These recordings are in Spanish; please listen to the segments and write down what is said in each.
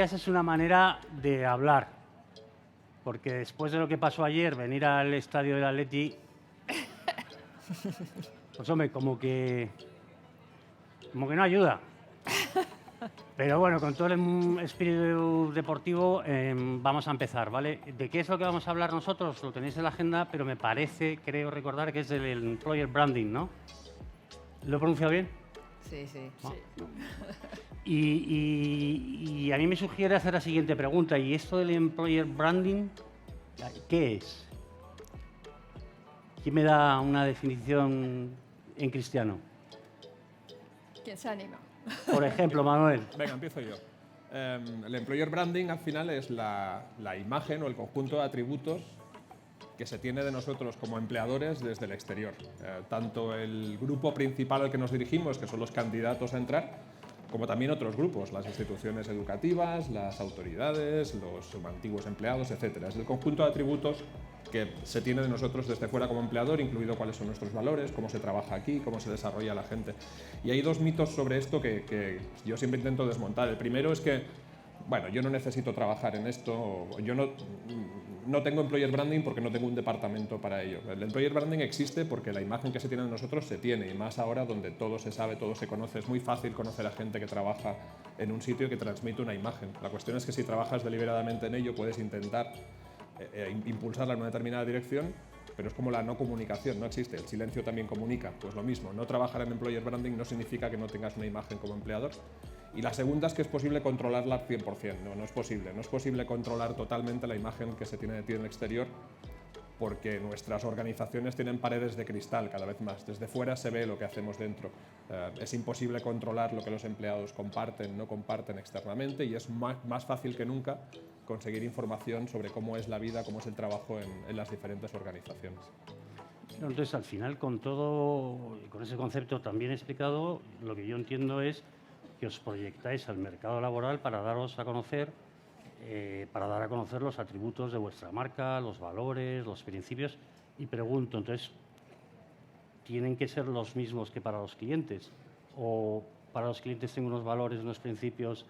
esa es una manera de hablar, porque después de lo que pasó ayer, venir al estadio del Atleti, pues hombre, como que no ayuda. Pero bueno, con todo el espíritu deportivo vamos a empezar, ¿vale? ¿De qué es lo que vamos a hablar nosotros? Lo tenéis en la agenda, pero me parece, creo recordar, que es del employer branding, ¿no? ¿Lo he pronunciado bien? Sí, sí. ¿No? No. Y a mí me sugiere hacer la siguiente pregunta. ¿Y esto del employer branding, qué es? ¿Quién me da una definición en cristiano? ¿Quién se anima? Por ejemplo, Manuel. Venga, empiezo yo. El employer branding al final es la imagen o el conjunto de atributos que se tiene de nosotros como empleadores desde el exterior. Tanto el grupo principal al que nos dirigimos, que son los candidatos a entrar, como también otros grupos, las instituciones educativas, las autoridades, los antiguos empleados, etc. Es el conjunto de atributos que se tiene de nosotros desde fuera como empleador, incluido cuáles son nuestros valores, cómo se trabaja aquí, cómo se desarrolla la gente. Y hay dos mitos sobre esto que yo siempre intento desmontar. El primero es que, bueno, yo no necesito trabajar en esto, yo no tengo employer branding porque no tengo un departamento para ello. El employer branding existe porque la imagen que se tiene de nosotros se tiene, y más ahora donde todo se sabe, todo se conoce. Es muy fácil conocer a gente que trabaja en un sitio y que transmite una imagen. La cuestión es que si trabajas deliberadamente en ello, puedes intentar impulsarla en una determinada dirección, pero es como la no comunicación, no existe. El silencio también comunica, pues lo mismo. No trabajar en employer branding no significa que no tengas una imagen como empleador. Y la segunda es que es posible controlarla al 100%. No es posible. No es posible controlar totalmente la imagen que se tiene de ti en el exterior, porque nuestras organizaciones tienen paredes de cristal cada vez más. Desde fuera se ve lo que hacemos dentro. Es imposible controlar lo que los empleados comparten, no comparten externamente, y es más fácil que nunca conseguir información sobre cómo es la vida, cómo es el trabajo en las diferentes organizaciones. Entonces, al final, con ese concepto tan bien explicado, lo que yo entiendo es que os proyectáis al mercado laboral para daros a conocer, para dar a conocer los atributos de vuestra marca, los valores, los principios. Y pregunto, entonces, ¿tienen que ser los mismos que para los clientes? ¿O para los clientes tienen unos valores, unos principios,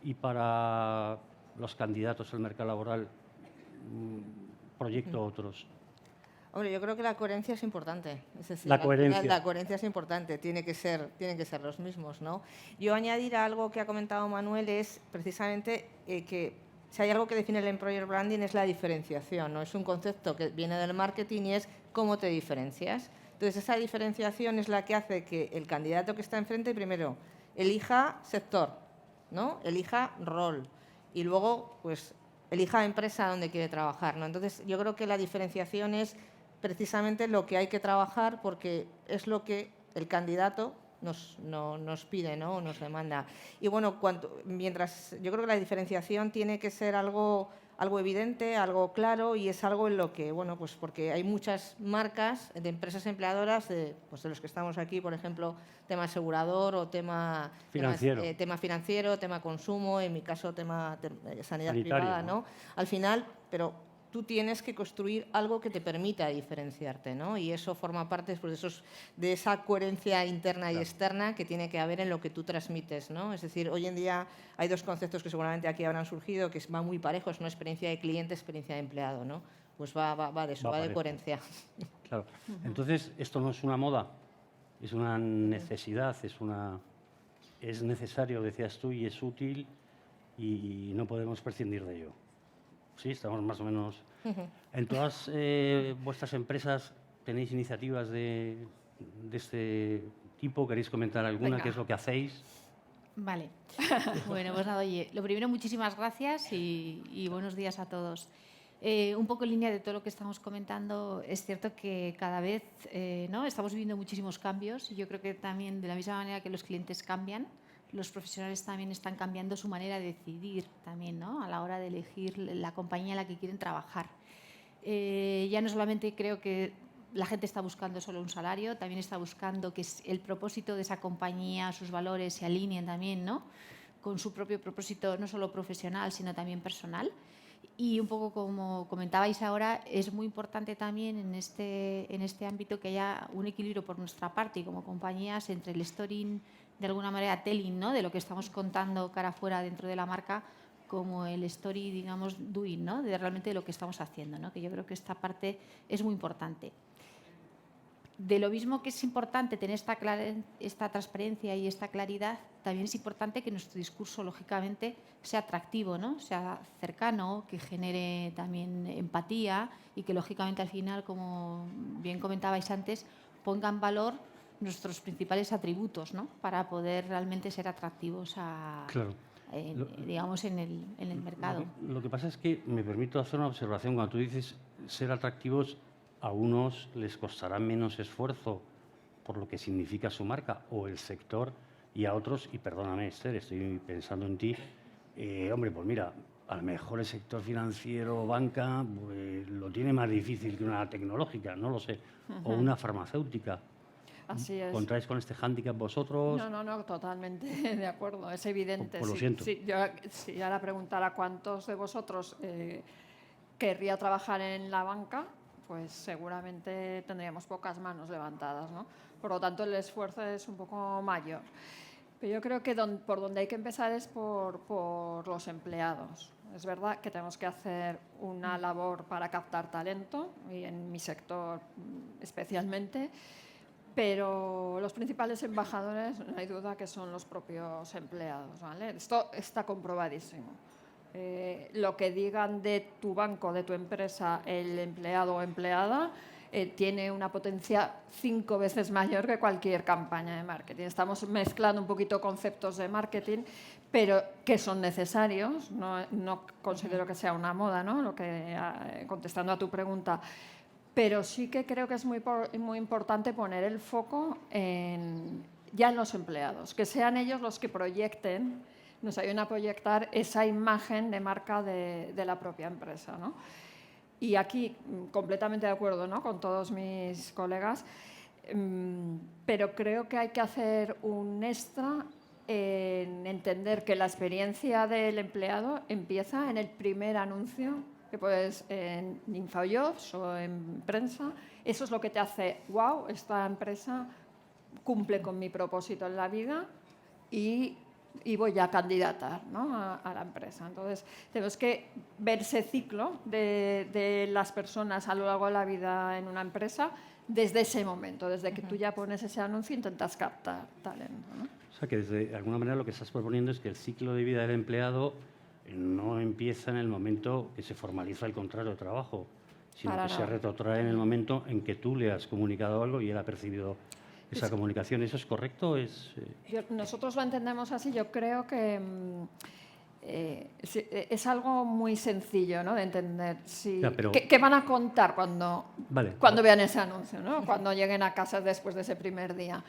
y para los candidatos al mercado laboral proyecto otros? Hombre, yo creo que la coherencia es importante. Es decir, La coherencia. La coherencia es importante, tienen que ser los mismos, ¿no? Yo añadir algo que ha comentado Manuel es precisamente que si hay algo que define el employer branding es la diferenciación, ¿no? Es un concepto que viene del marketing y es cómo te diferencias. Entonces, esa diferenciación es la que hace que el candidato que está enfrente primero elija sector, ¿no? Elija rol y luego, pues, elija empresa donde quiere trabajar, ¿no? Entonces, yo creo que la diferenciación es precisamente lo que hay que trabajar, porque es lo que el candidato nos pide, ¿no? Nos demanda. Y bueno, mientras yo creo que la diferenciación tiene que ser algo evidente, algo claro, y es algo en lo que, bueno, pues porque hay muchas marcas de empresas empleadoras, pues de los que estamos aquí, por ejemplo, tema asegurador o tema financiero, tema consumo, en mi caso tema sanidad privada, ¿no? Al final, pero tú tienes que construir algo que te permita diferenciarte, ¿no? Y eso forma parte, pues, de esa coherencia interna y externa que tiene que haber en lo que tú transmites, ¿no? Es decir, hoy en día hay dos conceptos que seguramente aquí habrán surgido, que van muy parejos, ¿no? Experiencia de cliente, experiencia de empleado, ¿no? Pues va de eso, va de coherencia. Claro. Entonces, esto no es una moda, es una necesidad, es necesario, decías tú, y es útil, y no podemos prescindir de ello. Sí, estamos más o menos. ¿En todas vuestras empresas tenéis iniciativas de este tipo? ¿Queréis comentar alguna? Venga. ¿Qué es lo que hacéis? Vale. Bueno, pues nada, oye, lo primero, muchísimas gracias y buenos días a todos. Un poco en línea de todo lo que estamos comentando, es cierto que cada vez ¿no? estamos viviendo muchísimos cambios, y yo creo que también de la misma manera que los clientes cambian, los profesionales también están cambiando su manera de decidir también, ¿no? A la hora de elegir la compañía en la que quieren trabajar. Ya no solamente creo que la gente está buscando solo un salario, también está buscando que el propósito de esa compañía, sus valores se alineen también, ¿no? Con su propio propósito, no solo profesional, sino también personal. Y un poco como comentabais ahora, es muy importante también en este ámbito que haya un equilibrio por nuestra parte y como compañías entre el storytelling, de alguna manera telling, ¿no? De lo que estamos contando cara afuera dentro de la marca, como el story, digamos, doing, ¿no? De realmente lo que estamos haciendo, ¿no? Que yo creo que esta parte es muy importante. De lo mismo que es importante tener esta transparencia y esta claridad, también es importante que nuestro discurso, lógicamente, sea atractivo, ¿no? Sea cercano, que genere también empatía y que, lógicamente, al final, como bien comentabais antes, ponga en valor nuestros principales atributos, ¿no? Para poder realmente ser atractivos Claro. digamos, en el mercado. Lo que pasa es que me permito hacer una observación. Cuando tú dices ser atractivos, a unos les costará menos esfuerzo por lo que significa su marca o el sector, y a otros, y perdóname, Esther, estoy pensando en ti, hombre, pues mira, a lo mejor el sector financiero, banca, pues, lo tiene más difícil que una tecnológica, no lo sé, o una farmacéutica. Así es. ¿Encontráis con este hándicap vosotros? No, totalmente de acuerdo, es evidente. Pues lo sí. siento. Sí, si ahora preguntara cuántos de vosotros querría trabajar en la banca, pues seguramente tendríamos pocas manos levantadas, ¿no? Por lo tanto, el esfuerzo es un poco mayor. Pero yo creo que por donde hay que empezar es por los empleados. Es verdad que tenemos que hacer una labor para captar talento, y en mi sector especialmente, pero los principales embajadores, no hay duda que son los propios empleados, ¿vale? Esto está comprobadísimo. Lo que digan de tu banco, de tu empresa, el empleado o empleada, tiene una potencia 5 veces mayor que cualquier campaña de marketing. Estamos mezclando un poquito conceptos de marketing, pero que son necesarios. No considero que sea una moda, ¿no? Contestando a tu pregunta. Pero sí que creo que es muy importante poner el foco ya en los empleados, que sean ellos los que proyecten, nos ayuden a proyectar esa imagen de marca de la propia empresa, ¿no? Y aquí, completamente de acuerdo, ¿no?, con todos mis colegas, pero creo que hay que hacer un extra en entender que la experiencia del empleado empieza en el primer anuncio, que puedes en InfoJobs o en prensa. Eso es lo que te hace, wow, esta empresa cumple con mi propósito en la vida y voy a candidatar, ¿no?, a la empresa. Entonces, tenemos que ver ese ciclo de las personas a lo largo de la vida en una empresa desde ese momento, desde que tú ya pones ese anuncio e intentas captar talento, ¿no? O sea, que de alguna manera lo que estás proponiendo es que el ciclo de vida del empleado no empieza en el momento que se formaliza el contrato de trabajo, sino que se retrotrae en el momento en que tú le has comunicado algo y él ha percibido esa comunicación. ¿Eso es correcto? Nosotros lo entendemos así. Yo creo que es algo muy sencillo, ¿no?, de entender. ¿Qué van a contar cuando vean ese anuncio, ¿no?, cuando lleguen a casa después de ese primer día?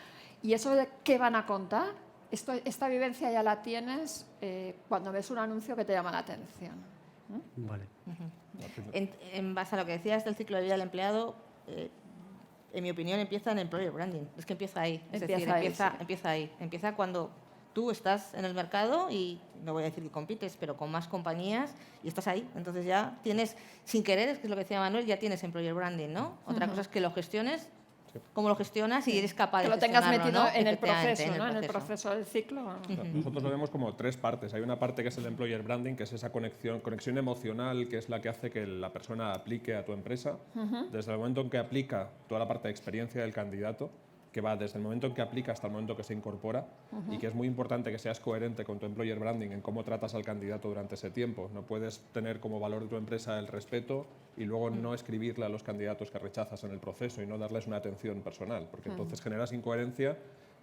Y eso de qué van a contar, esta vivencia ya la tienes cuando ves un anuncio que te llama la atención, ¿no? Vale. En base a lo que decías del ciclo de vida del empleado, en mi opinión, empieza en el employer branding. Es que empieza ahí. Empieza ahí. Empieza cuando tú estás en el mercado y, no voy a decir que compites, pero con más compañías y estás ahí. Entonces ya tienes, sin querer, es que es lo que decía Manuel, ya tienes employer branding, ¿no? Otra cosa es que lo gestiones, cómo lo gestionas y eres capaz de gestionarlo, que lo tengas metido, ¿no?, en el proceso, en en el proceso del ciclo. Nosotros lo vemos como 3 partes. Hay una parte que es el employer branding, que es esa conexión emocional, que es la que hace que la persona aplique a tu empresa. Desde el momento en que aplica, toda la parte de experiencia del candidato, que va desde el momento en que aplica hasta el momento que se incorpora, y que es muy importante que seas coherente con tu employer branding en cómo tratas al candidato durante ese tiempo. No puedes tener como valor de tu empresa el respeto y luego no escribirle a los candidatos que rechazas en el proceso y no darles una atención personal, porque entonces generas incoherencia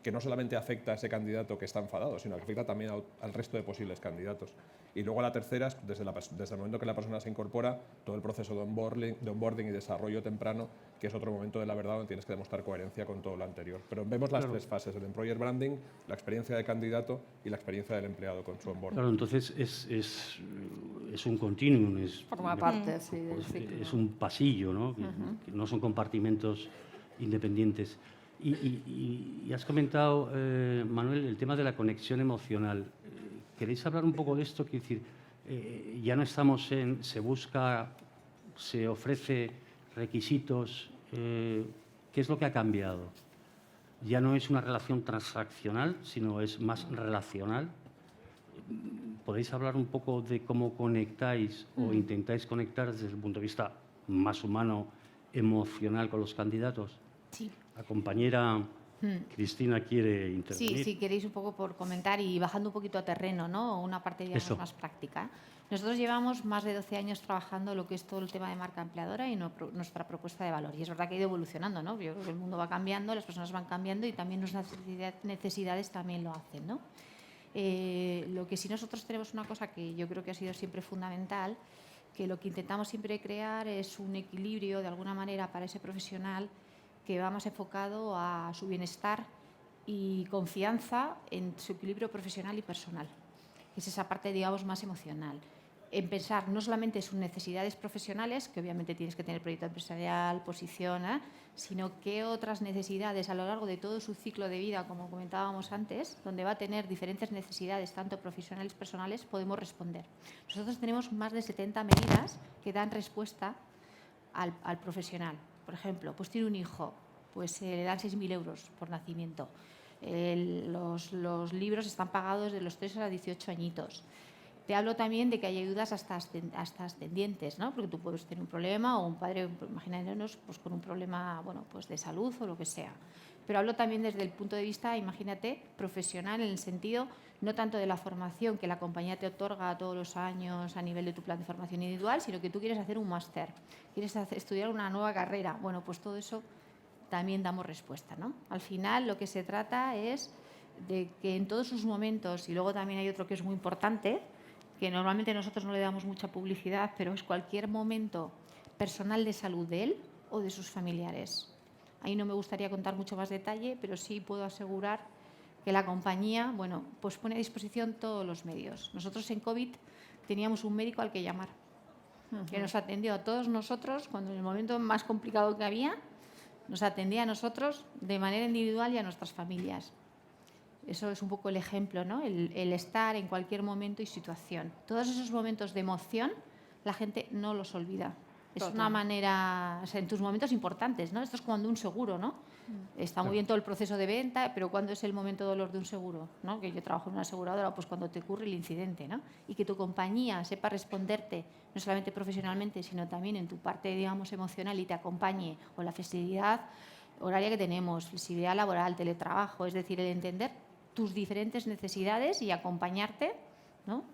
que no solamente afecta a ese candidato que está enfadado, sino que afecta también al resto de posibles candidatos. Y luego la tercera es, desde el momento que la persona se incorpora, todo el proceso de onboarding y desarrollo temprano, que es otro momento de la verdad donde tienes que demostrar coherencia con todo lo anterior. Pero vemos las 3 fases: el employer branding, la experiencia del candidato y la experiencia del empleado con su onboarding. Claro, entonces es un continuum. Forma parte, sí, del ciclo. Es un pasillo, ¿no? Que no son compartimentos independientes. Y has comentado, Manuel, el tema de la conexión emocional. ¿Queréis hablar un poco de esto? Quiero decir, ya no estamos en se ofrece requisitos. ¿Qué es lo que ha cambiado? Ya no es una relación transaccional, sino es más relacional. ¿podéis hablar un poco de cómo conectáis o intentáis conectar desde el punto de vista más humano, emocional con los candidatos? Sí. La compañera Cristina quiere Sí, intervenir. si queréis un poco por comentar y bajando un poquito a terreno, ¿no? Una parte, digamos, Eso. más práctica. Nosotros llevamos más de 12 años trabajando lo que es todo el tema de marca empleadora y nuestra propuesta de valor. Y es verdad que ha ido evolucionando, ¿no? Yo creo que el mundo va cambiando, las personas van cambiando y también nuestras necesidades también lo hacen, ¿no? Lo que sí nosotros tenemos una cosa que yo creo que ha sido siempre fundamental, que lo que intentamos siempre crear es un equilibrio de alguna manera para ese profesional que va más enfocado a su bienestar y confianza en su equilibrio profesional y personal. Es esa parte, digamos, más emocional. En pensar no solamente en sus necesidades profesionales, que obviamente tienes que tener proyecto empresarial, posición, sino qué otras necesidades a lo largo de todo su ciclo de vida, como comentábamos antes, donde va a tener diferentes necesidades, tanto profesionales como personales, podemos responder. Nosotros tenemos más de 70 medidas que dan respuesta al profesional. Por ejemplo, pues tiene un hijo, pues le dan 6.000 euros por nacimiento. Los libros están pagados de los 3 a los 18 añitos. Te hablo también de que hay ayudas hasta ascendientes, ¿no? Porque tú puedes tener un problema o un padre, imagínate, pues con un problema, bueno, pues de salud o lo que sea. Pero hablo también desde el punto de vista, imagínate, profesional, en el sentido no tanto de la formación que la compañía te otorga todos los años a nivel de tu plan de formación individual, sino que tú quieres hacer un máster, quieres estudiar una nueva carrera. Bueno, pues todo eso también damos respuesta, ¿no? Al final lo que se trata es de que en todos sus momentos, y luego también hay otro que es muy importante, que normalmente nosotros no le damos mucha publicidad, pero es cualquier momento personal de salud de él o de sus familiares. Ahí no me gustaría contar mucho más detalle, pero sí puedo asegurar que la compañía, bueno, pues pone a disposición todos los medios. Nosotros en COVID teníamos un médico al que llamar, que nos atendió a todos nosotros cuando en el momento más complicado que había, nos atendía a nosotros de manera individual y a nuestras familias. Eso es un poco el ejemplo, ¿no? El estar en cualquier momento y situación. Todos esos momentos de emoción, la gente no los olvida. Es una manera, o sea, en tus momentos importantes, ¿no? Esto es cuando un seguro, ¿no? Está muy bien todo el proceso de venta, pero ¿cuándo es el momento de dolor de un seguro? ¿No? Que yo trabajo en una aseguradora, pues cuando te ocurre el incidente, ¿no? Y que tu compañía sepa responderte, no solamente profesionalmente, sino también en tu parte, digamos, emocional y te acompañe, o la flexibilidad horaria que tenemos, flexibilidad laboral, teletrabajo, es decir, el entender tus diferentes necesidades y acompañarte, ¿no?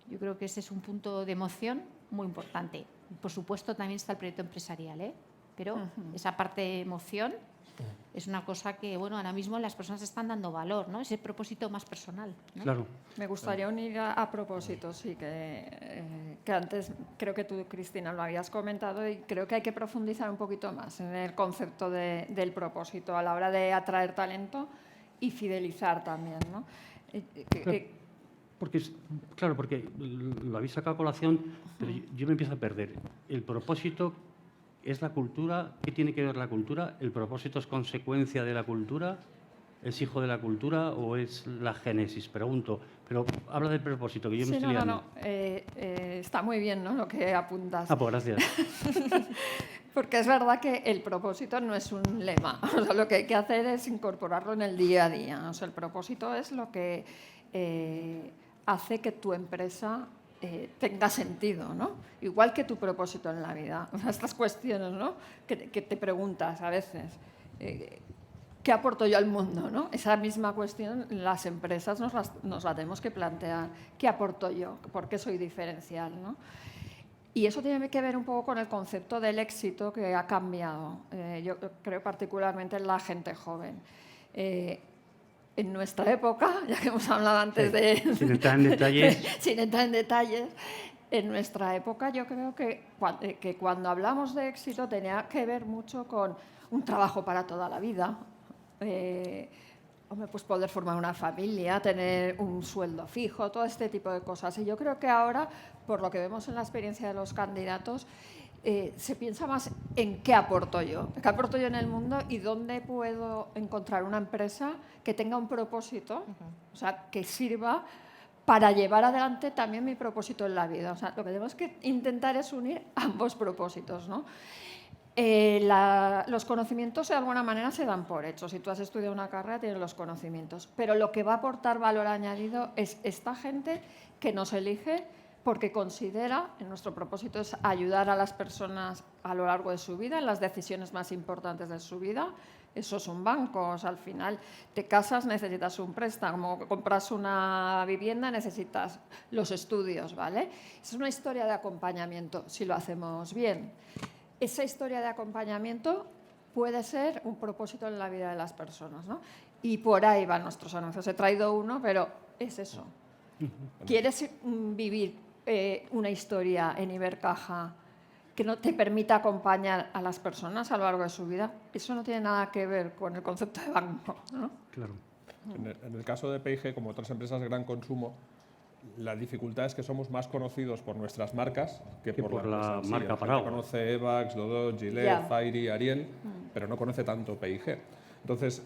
Yo creo que ese es un punto de emoción muy importante. Por supuesto, también está el proyecto empresarial, ¿eh? Pero esa parte de emoción es una cosa que, bueno, ahora mismo las personas están dando valor, ¿no? Ese propósito más personal, ¿no? Claro. Me gustaría unir a propósito, sí, que antes creo que tú, Cristina, lo habías comentado y creo que hay que profundizar un poquito más en el concepto del propósito a la hora de atraer talento y fidelizar también, ¿no? Claro, porque lo habéis sacado a colación, pero yo me empiezo a perder. El propósito es la cultura. ¿Qué tiene que ver la cultura? ¿El propósito es consecuencia de la cultura? ¿Es hijo de la cultura o es la génesis? Pregunto. Pero habla del propósito, que yo me estoy liando. Está muy bien, ¿no?, lo que apuntas. Pues gracias. Porque es verdad que el propósito no es un lema. O sea, lo que hay que hacer es incorporarlo en el día a día. O sea, el propósito es lo que hace que tu empresa tenga sentido, ¿no? Igual que tu propósito en la vida. O sea, estas cuestiones, ¿no?, que te preguntas a veces. ¿Qué aporto yo al mundo, ¿no? Esa misma cuestión las empresas nos la tenemos que plantear. ¿Qué aporto yo? ¿Por qué soy diferencial, ¿no? Y eso tiene que ver un poco con el concepto del éxito que ha cambiado. Yo creo particularmente en la gente joven. En nuestra época, ya que hemos hablado antes de... Sin entrar en detalles. Sin entrar en detalles. En nuestra época yo creo que cuando hablamos de éxito tenía que ver mucho con un trabajo para toda la vida. Pues poder formar una familia, tener un sueldo fijo, todo este tipo de cosas. Y yo creo que ahora, por lo que vemos en la experiencia de los candidatos, se piensa más en qué aporto yo en el mundo y dónde puedo encontrar una empresa que tenga un propósito, o sea, que sirva para llevar adelante también mi propósito en la vida. O sea, lo que tenemos que intentar es unir ambos propósitos, ¿no? Los conocimientos de alguna manera se dan por hechos. Si tú has estudiado una carrera, tienes los conocimientos. Pero lo que va a aportar valor añadido es esta gente que nos elige porque considera, en nuestro propósito es ayudar a las personas a lo largo de su vida, en las decisiones más importantes de su vida. Eso es un banco. O sea, al final te casas, necesitas un préstamo, compras una vivienda, necesitas los estudios, ¿vale? Es una historia de acompañamiento, si lo hacemos bien. Esa historia de acompañamiento puede ser un propósito en la vida de las personas, ¿no? Y por ahí van nuestros anuncios. He traído uno, pero es eso. ¿Quieres vivir una historia en Ibercaja que no te permita acompañar a las personas a lo largo de su vida? Eso no tiene nada que ver con el concepto de banco, ¿no? Claro. En el caso de P&G, como otras empresas de gran consumo, la dificultad es que somos más conocidos por nuestras marcas que por la empresa en sí. marca La gente Paraguas. conoce Evax, Dodot, Gillette, Ya. Fairy, Ariel, pero no conoce tanto P&G. Entonces,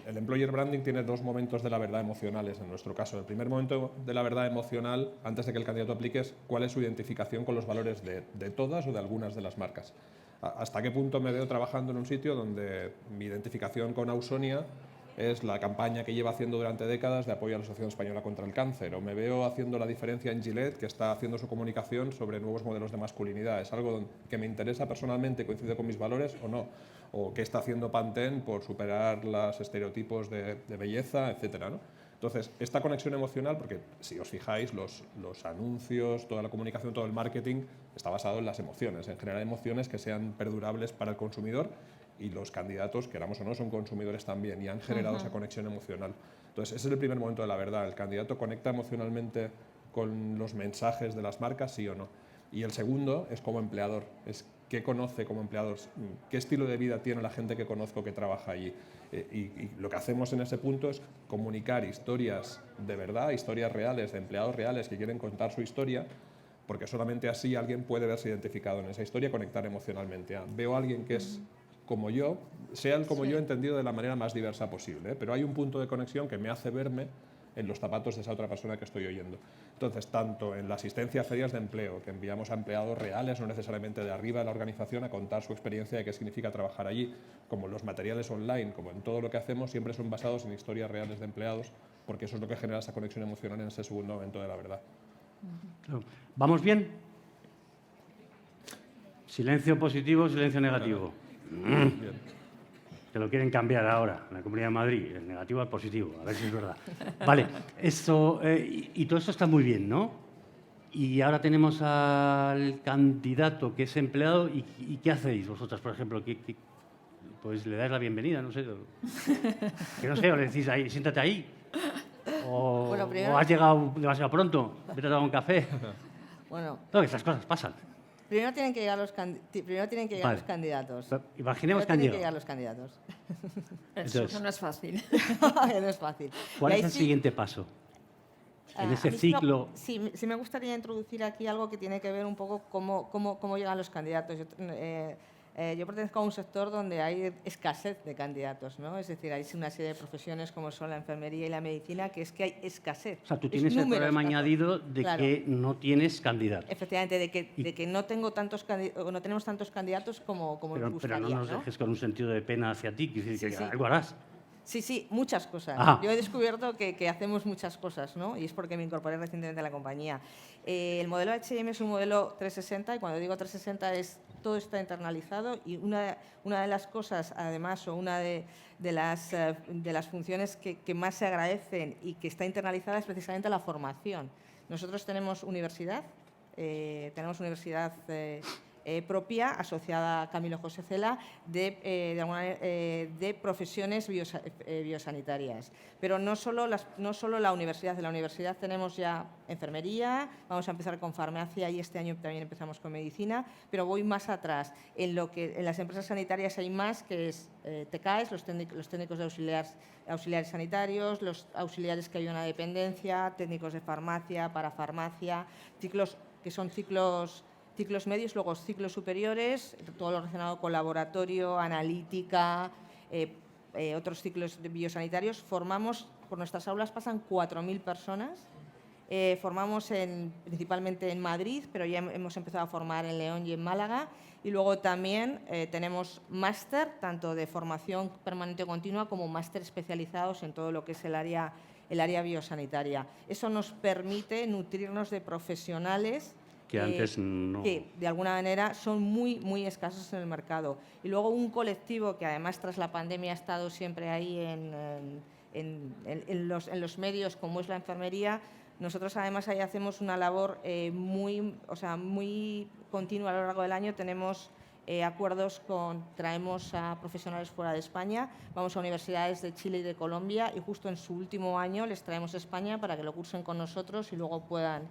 el employer branding tiene dos momentos de la verdad emocionales en nuestro caso. El primer momento de la verdad emocional, antes de que el candidato aplique, es cuál es su identificación con los valores de todas o de algunas de las marcas. ¿Hasta qué punto me veo trabajando en un sitio donde mi identificación con Ausonia es la campaña que lleva haciendo durante décadas de apoyo a la Asociación Española contra el Cáncer? O me veo haciendo la diferencia en Gillette, que está haciendo su comunicación sobre nuevos modelos de masculinidad. ¿Es algo que me interesa personalmente, coincide con mis valores o no? O qué está haciendo Pantene por superar los estereotipos de belleza, etcétera, ¿no? Entonces, esta conexión emocional, porque si os fijáis, los anuncios, toda la comunicación, todo el marketing está basado en las emociones, en generar emociones que sean perdurables para el consumidor, y los candidatos, queramos o no, son consumidores también y han generado esa conexión emocional. Entonces, ese es el primer momento de la verdad. ¿El candidato conecta emocionalmente con los mensajes de las marcas, sí o no? Y el segundo es como empleador, es qué conoce como empleador, qué estilo de vida tiene la gente que conozco que trabaja allí. Y lo que hacemos en ese punto es comunicar historias de verdad, historias reales, de empleados reales que quieren contar su historia, porque solamente así alguien puede verse identificado en esa historia y conectar emocionalmente. Veo a alguien que es como yo, sea el como yo entendido de la manera más diversa posible, ¿eh? Pero hay un punto de conexión que me hace verme en los zapatos de esa otra persona que estoy oyendo. Entonces, tanto en la asistencia a ferias de empleo, que enviamos a empleados reales, no necesariamente de arriba de la organización, a contar su experiencia de qué significa trabajar allí, como en los materiales online, como en todo lo que hacemos, siempre son basados en historias reales de empleados, porque eso es lo que genera esa conexión emocional en ese segundo momento de la verdad. ¿Vamos bien? Silencio positivo, silencio negativo. Bien. Te lo quieren cambiar ahora, en la Comunidad de Madrid, el negativo al positivo, a ver si es verdad. Vale, esto, y todo esto está muy bien, ¿no? Y ahora tenemos al candidato que es empleado, ¿y qué hacéis vosotras, por ejemplo? Pues le dais la bienvenida, no sé. Que no sé, o le decís ahí, siéntate ahí. O, Bueno, primero- o has llegado demasiado pronto, vete a tomar un café. Bueno, No, que estas cosas pasan. primero tienen que llegar los, Vale. los candidatos. Imaginemos Primero que han tienen que llegado. llegar los candidatos. Entonces, Eso no es fácil. No es fácil. ¿cuál Y es ahí el sí- siguiente paso? En ese a mí sí me- ciclo. Sí me gustaría introducir aquí algo que tiene que ver un poco cómo llegan los candidatos. Yo pertenezco a un sector donde hay escasez de candidatos, ¿no? Es decir, hay una serie de profesiones como son la enfermería y la medicina, que es que hay escasez. O sea, tú Es tienes el número problema escaso. añadido de Claro. que no tienes candidatos. Efectivamente, de que no tengo no tenemos tantos candidatos como nos Pero gustaría, no nos dejes con un sentido de pena hacia ti, que Sí, sí. algo harás. Sí, muchas cosas. Ajá. Yo he descubierto que hacemos muchas cosas, ¿no? Y es porque me incorporé recientemente a la compañía. El modelo H&M es un modelo 360, y cuando digo 360 es todo está internalizado, y una de las cosas, además, o una de las funciones que más se agradecen y que está internalizada es precisamente la formación. Nosotros tenemos universidad propia, asociada a Camilo José Cela, de profesiones biosanitarias. Pero no solo la universidad. En la universidad tenemos ya enfermería, vamos a empezar con farmacia y este año también empezamos con medicina, pero voy más atrás. En las empresas sanitarias hay más, que es TCAES, los técnicos de auxiliares sanitarios, los auxiliares que ayudan a dependencia, técnicos de farmacia, parafarmacia, ciclos que son ciclos medios, luego ciclos superiores, todo lo relacionado con laboratorio, analítica, otros ciclos biosanitarios. Formamos, por nuestras aulas pasan 4.000 personas Formamos principalmente en Madrid, pero ya hemos empezado a formar en León y en Málaga. Y luego también tenemos máster, tanto de formación permanente o continua como máster especializados en todo lo que es el área biosanitaria. Eso nos permite nutrirnos de profesionales que antes no. Que de alguna manera son muy escasos en el mercado. Y luego un colectivo que además tras la pandemia ha estado siempre ahí en los medios, como es la enfermería. Nosotros además ahí hacemos una labor muy continua a lo largo del año. Tenemos acuerdos traemos a profesionales fuera de España, vamos a universidades de Chile y de Colombia y justo en su último año les traemos a España para que lo cursen con nosotros y luego puedan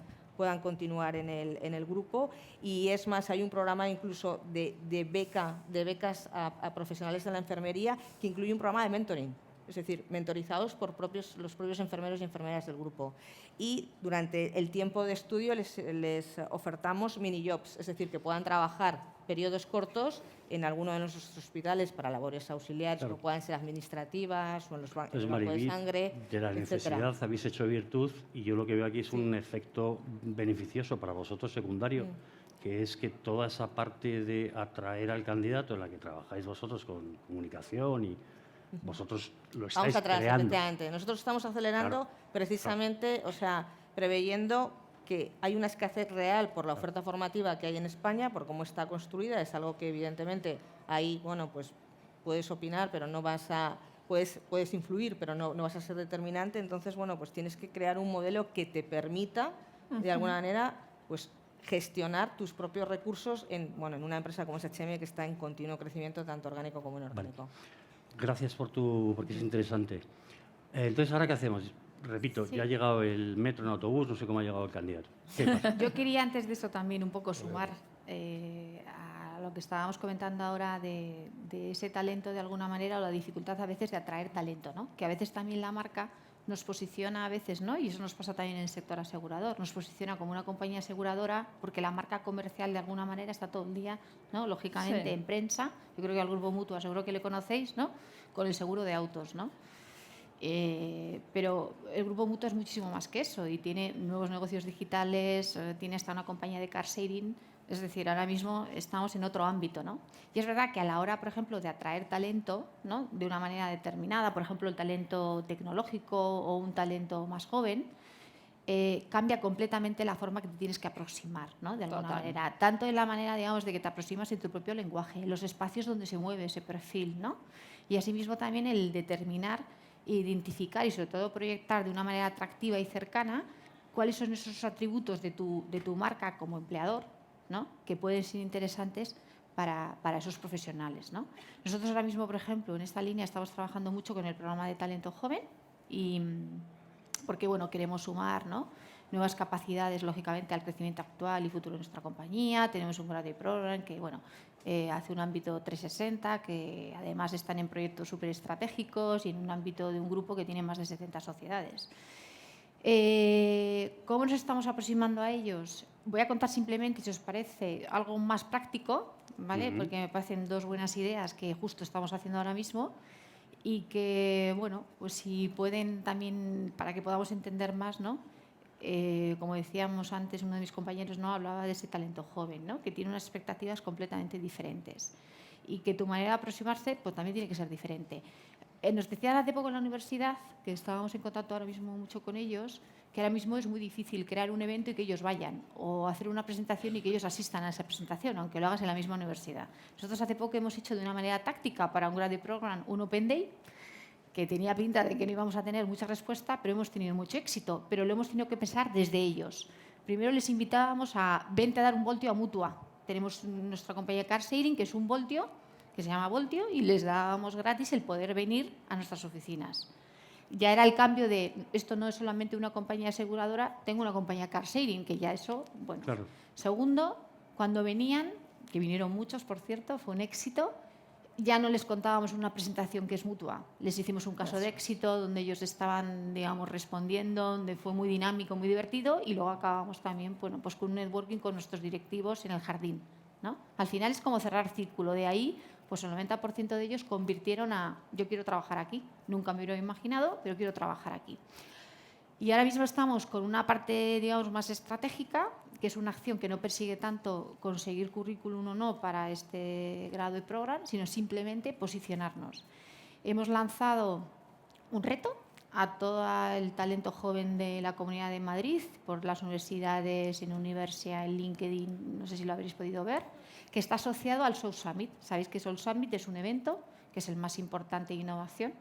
continuar en el grupo. Y es más, hay un programa incluso de becas a profesionales de la enfermería que incluye un programa de mentoring. Es decir, mentorizados por los propios enfermeros y enfermeras del grupo. Y durante el tiempo de estudio les ofertamos mini-jobs, es decir, que puedan trabajar periodos cortos en alguno de nuestros hospitales para labores auxiliares, claro, que puedan ser administrativas o en los bancos Entonces, de sangre, de la necesidad etcétera. habéis hecho virtud y yo lo que veo aquí es un efecto beneficioso para vosotros secundario, que es que toda esa parte de atraer al candidato en la que trabajáis vosotros con comunicación y vosotros lo estáis Vamos atrás, creando. efectivamente. Nosotros estamos acelerando precisamente, preveyendo que hay una escasez real por la oferta formativa que hay en España, por cómo está construida. Es algo que evidentemente ahí, pues puedes opinar, pero no vas a... Puedes influir, pero no vas a ser determinante. Entonces, pues tienes que crear un modelo que te permita, de alguna manera, pues gestionar tus propios recursos en una empresa como SHM que está en continuo crecimiento, tanto orgánico como inorgánico. Vale. Gracias porque es interesante. Entonces, ¿ahora qué hacemos? Repito, Sí. ya ha llegado el metro en autobús, no sé cómo ha llegado el candidato. ¿Qué pasa? Yo quería antes de eso también un poco sumar a lo que estábamos comentando ahora de ese talento de alguna manera o la dificultad a veces de atraer talento, ¿no? Que a veces también la marca nos posiciona a veces, ¿no? Y eso nos pasa también en el sector asegurador, nos posiciona como una compañía aseguradora porque la marca comercial de alguna manera está todo el día, ¿no? Lógicamente, Sí. en prensa. Yo creo que al Grupo Mutua seguro que le conocéis, ¿no? Con el seguro de autos, ¿no? Pero el Grupo Mutua es muchísimo más que eso y tiene nuevos negocios digitales, tiene hasta una compañía de car sharing. Es decir, ahora mismo estamos en otro ámbito, ¿no? Y es verdad que a la hora, por ejemplo, de atraer talento, ¿no? De una manera determinada, por ejemplo, el talento tecnológico o un talento más joven, cambia completamente la forma que te tienes que aproximar, ¿no? De alguna manera. Tanto en la manera, digamos, de que te aproximas en tu propio lenguaje, en los espacios donde se mueve ese perfil, ¿no? Y asimismo también el determinar, identificar y sobre todo proyectar de una manera atractiva y cercana cuáles son esos atributos de tu marca como empleador, ¿no? Que pueden ser interesantes para esos profesionales, ¿no? Nosotros ahora mismo, por ejemplo, en esta línea estamos trabajando mucho con el programa de talento joven y porque queremos sumar, ¿no? Nuevas capacidades, lógicamente, al crecimiento actual y futuro de nuestra compañía. Tenemos un graduate program que hace un ámbito 360, que además están en proyectos súper estratégicos y en un ámbito de un grupo que tiene más de 70 sociedades. ¿Cómo nos estamos aproximando a ellos? Voy a contar simplemente, si os parece, algo más práctico, ¿vale? Porque me parecen dos buenas ideas que justo estamos haciendo ahora mismo y que, pues si pueden también, para que podamos entender más, ¿no? Como decíamos antes, uno de mis compañeros hablaba de ese talento joven, ¿no? Que tiene unas expectativas completamente diferentes y que tu manera de aproximarse pues, también tiene que ser diferente. Nos decían hace poco en la universidad, que estábamos en contacto ahora mismo mucho con ellos, que ahora mismo es muy difícil crear un evento y que ellos vayan, o hacer una presentación y que ellos asistan a esa presentación, aunque lo hagas en la misma universidad. Nosotros hace poco hemos hecho de una manera táctica para un graduate program un Open Day, que tenía pinta de que no íbamos a tener mucha respuesta, pero hemos tenido mucho éxito, pero lo hemos tenido que pensar desde ellos. Primero les invitábamos a vente a dar un voltio a Mutua. Tenemos nuestra compañía Car Sharing, que es un voltio, que se llama Voltio, y les dábamos gratis el poder venir a nuestras oficinas. Ya era el cambio de, esto no es solamente una compañía aseguradora, tengo una compañía Car Sharing, que ya eso, Claro. Segundo, cuando venían, que vinieron muchos, por cierto, fue un éxito, ya no les contábamos una presentación que es Mutua. Les hicimos un caso de éxito donde ellos estaban, respondiendo, donde fue muy dinámico, muy divertido, y luego acabamos también, pues con un networking con nuestros directivos en el jardín, ¿no? Al final es como cerrar círculo. De ahí, pues el 90% de ellos convirtieron a yo quiero trabajar aquí. Nunca me hubiera imaginado, pero quiero trabajar aquí. Y ahora mismo estamos con una parte, digamos, más estratégica, que es una acción que no persigue tanto conseguir currículum o no para este grado de programa, sino simplemente posicionarnos. Hemos lanzado un reto a todo el talento joven de la Comunidad de Madrid por las universidades, en Universia, en LinkedIn, no sé si lo habréis podido ver, que está asociado al Soul Summit. Sabéis que Soul Summit es un evento que es el más importante de innovación.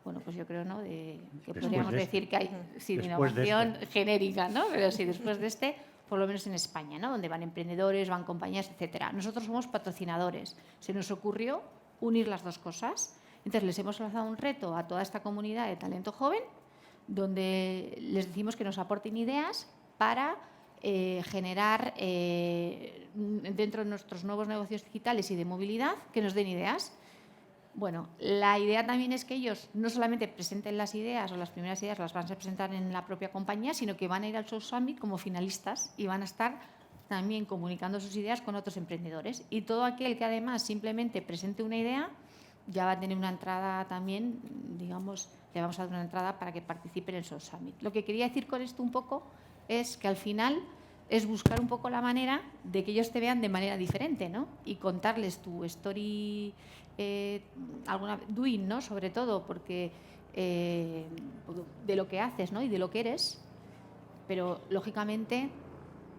Bueno, pues yo creo, ¿no?, que podríamos decir que hay de innovación genérica, ¿no? Pero sí, después de este, por lo menos en España, ¿no?, donde van emprendedores, van compañías, etcétera. Nosotros somos patrocinadores. Se nos ocurrió unir las dos cosas. Entonces, les hemos lanzado un reto a toda esta comunidad de talento joven, donde les decimos que nos aporten ideas para generar, dentro de nuestros nuevos negocios digitales y de movilidad, que nos den ideas. Bueno, la idea también es que ellos no solamente presenten las ideas o las primeras ideas las van a presentar en la propia compañía, sino que van a ir al Soul Summit como finalistas y van a estar también comunicando sus ideas con otros emprendedores. Y todo aquel que además simplemente presente una idea ya va a tener una entrada también, digamos, le vamos a dar una entrada para que participe en el Soul Summit. Lo que quería decir con esto un poco es que al final es buscar un poco la manera de que ellos te vean de manera diferente, ¿no? Y contarles tu story, alguna doing, ¿no?, sobre todo, porque de lo que haces, ¿no?, y de lo que eres, pero lógicamente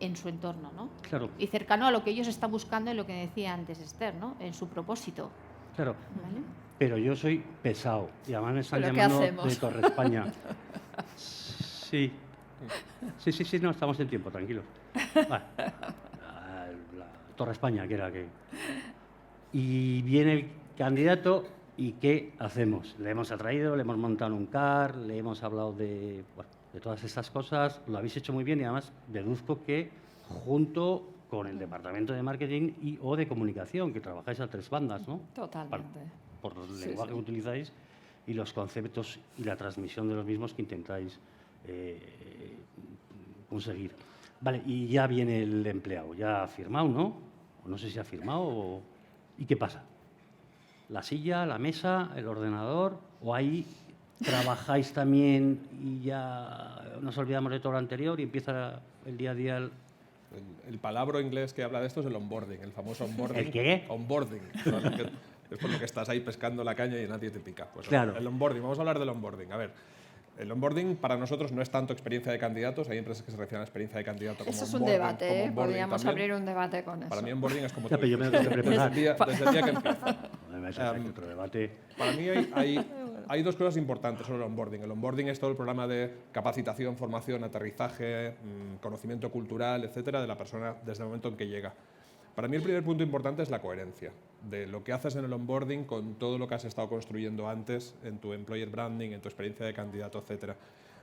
en su entorno, ¿no? Claro. Y cercano a lo que ellos están buscando, en lo que decía antes Esther, ¿no?, en su propósito. Claro. ¿Vale? Pero yo soy pesado y además me están ¿Pero qué llamando hacemos? de Torre España. Sí. Sí, no, estamos en tiempo, tranquilos. Vale. La Torre España, que era que... Y viene el candidato y ¿qué hacemos? Le hemos atraído, le hemos montado un car, le hemos hablado de todas estas cosas, lo habéis hecho muy bien y además deduzco que junto con el departamento de marketing o de comunicación, que trabajáis a tres bandas, ¿no? Totalmente. Por el Sí, lenguaje sí. que utilizáis y los conceptos y la transmisión de los mismos que intentáis conseguir. Vale, y ya viene el empleado, ya ha firmado, ¿no? O no sé si ha firmado ¿y qué pasa? ¿La silla, la mesa, el ordenador? ¿O ahí trabajáis también y ya nos olvidamos de todo lo anterior y empieza el día a día? El palabra inglés que habla de esto es el onboarding, el famoso onboarding. ¿El qué? Onboarding. Es por lo que estás ahí pescando la caña y nadie te pica. Pues Claro. El onboarding, vamos a hablar del onboarding. A ver, el onboarding para nosotros no es tanto experiencia de candidatos, hay empresas que se refieren a experiencia de candidato como Eso es un onboarding, debate, como ¿eh? onboarding Podríamos también. abrir un debate con eso. Para mí onboarding es como Ya, pero yo me lo tengo que preparar. desde el día que empieza. Me vais a hacer otro debate. Para mí hay dos cosas importantes sobre el onboarding. El onboarding es todo el programa de capacitación, formación, aterrizaje, conocimiento cultural, etcétera, de la persona desde el momento en que llega. Para mí el primer punto importante es la coherencia de lo que haces en el onboarding con todo lo que has estado construyendo antes en tu employer branding, en tu experiencia de candidato, etcétera.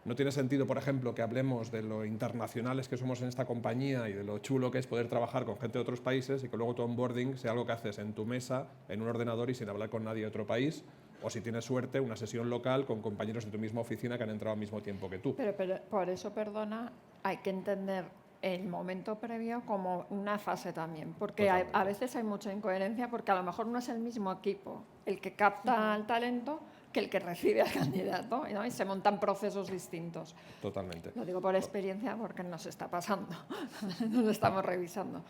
No tiene sentido, por ejemplo, que hablemos de lo internacionales que somos en esta compañía y de lo chulo que es poder trabajar con gente de otros países y que luego tu onboarding sea algo que haces en tu mesa, en un ordenador y sin hablar con nadie de otro país, o si tienes suerte, una sesión local con compañeros de tu misma oficina que han entrado al mismo tiempo que tú. Pero por eso, perdona, hay que entender el momento previo como una fase también, porque a veces hay mucha incoherencia, porque a lo mejor no es el mismo equipo el que capta el talento que el que recibe al candidato, ¿no? Y se montan procesos distintos. Totalmente. Lo digo por experiencia porque nos está pasando, nos lo estamos revisando.